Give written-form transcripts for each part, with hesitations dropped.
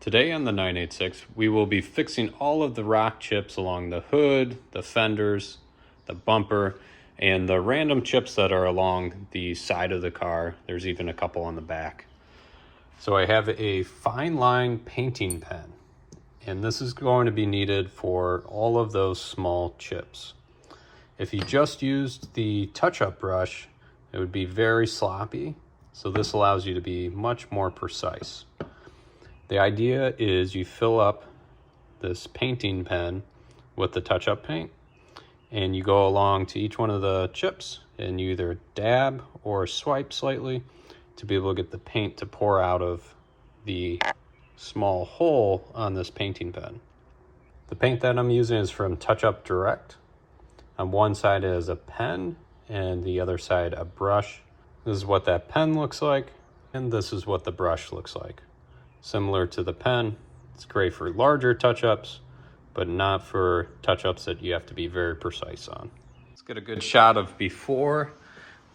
Today on the 986, we will be fixing all of the rock chips along the hood, the fenders, the bumper, and the random chips that are along the side of the car. There's even a couple on the back. So I have a fine line painting pen, and this is going to be needed for all of those small chips. If you just used the touch-up brush, it would be very sloppy. So this allows you to be much more precise. The idea is you fill up this painting pen with the touch-up paint, and you go along to each one of the chips and you either dab or swipe slightly to be able to get the paint to pour out of the small hole on this painting pen. The paint that I'm using is from Touch-Up Direct. On one side is a pen and the other side a brush. This is what that pen looks like, and this is what the brush looks like. Similar to the pen, it's great for larger touch-ups, but not for touch-ups that you have to be very precise on. Let's get a good shot of before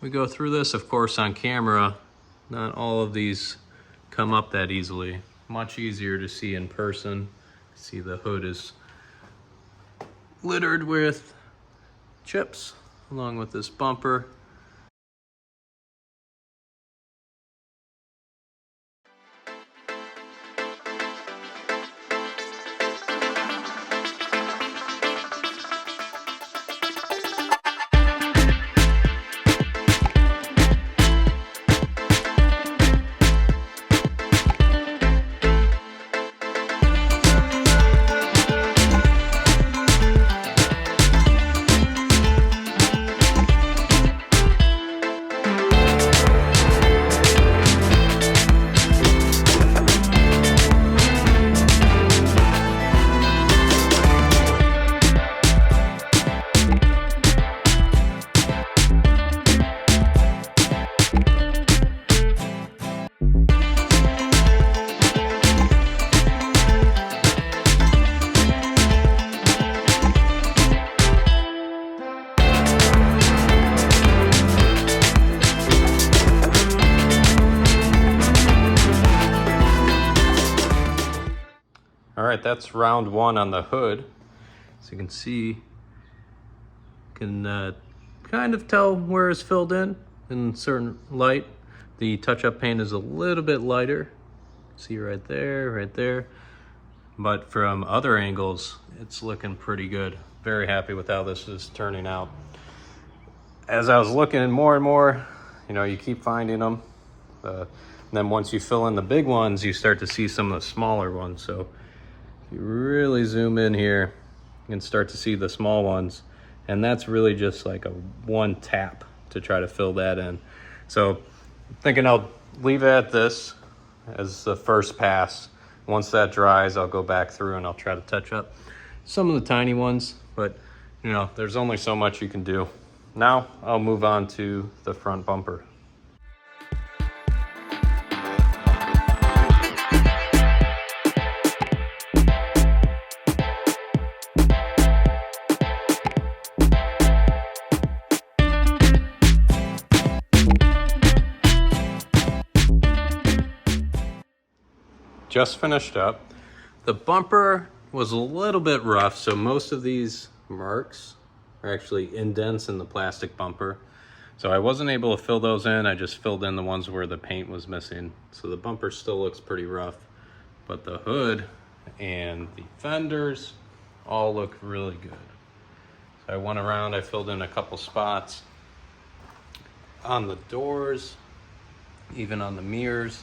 we go through this. Of course, on camera, not all of these come up that easily. Much easier to see in person. See, the hood is littered with chips along with this bumper. All right, that's round one on the hood. So you can see, you can kind of tell where it's filled in certain light. The touch-up paint is a little bit lighter. See right there. But from other angles, it's looking pretty good. Very happy with how this is turning out. As I was looking more and more, you keep finding them. And then once you fill in the big ones, you start to see some of the smaller ones. So if you really zoom in here, you can start to see the small ones, and that's really just like a one tap to try to fill that in. So I'm thinking I'll leave it at this as the first pass. Once that dries, I'll go back through and I'll try to touch up some of the tiny ones, but there's only so much you can do. Now I'll move on to the front bumper. Just finished up. The bumper was a little bit rough, so most of these marks are actually indents in the plastic bumper. So I wasn't able to fill those in. I just filled in the ones where the paint was missing. So the bumper still looks pretty rough, but the hood and the fenders all look really good. So I went around, I filled in a couple spots on the doors, even on the mirrors.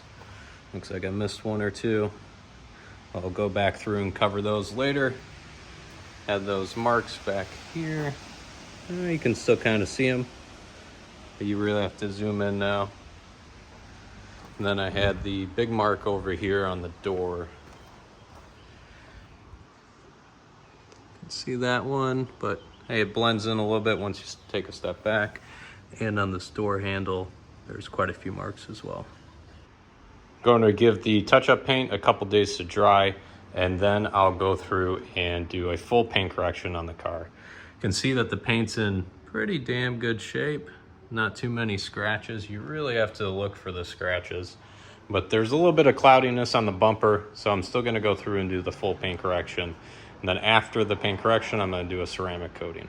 Looks like I missed one or two. I'll go back through and cover those later. Had those marks back here. You can still kind of see them, but you really have to zoom in now. And then I had the big mark over here on the door. You can see that one, but hey, it blends in a little bit once you take a step back. And on this door handle, there's quite a few marks as well. Going to give the touch-up paint a couple days to dry, and then I'll go through and do a full paint correction on the car. You can see that the paint's in pretty damn good shape. Not too many scratches. You really have to look for the scratches. But there's a little bit of cloudiness on the bumper, so I'm still going to go through and do the full paint correction. And then after the paint correction, I'm going to do a ceramic coating.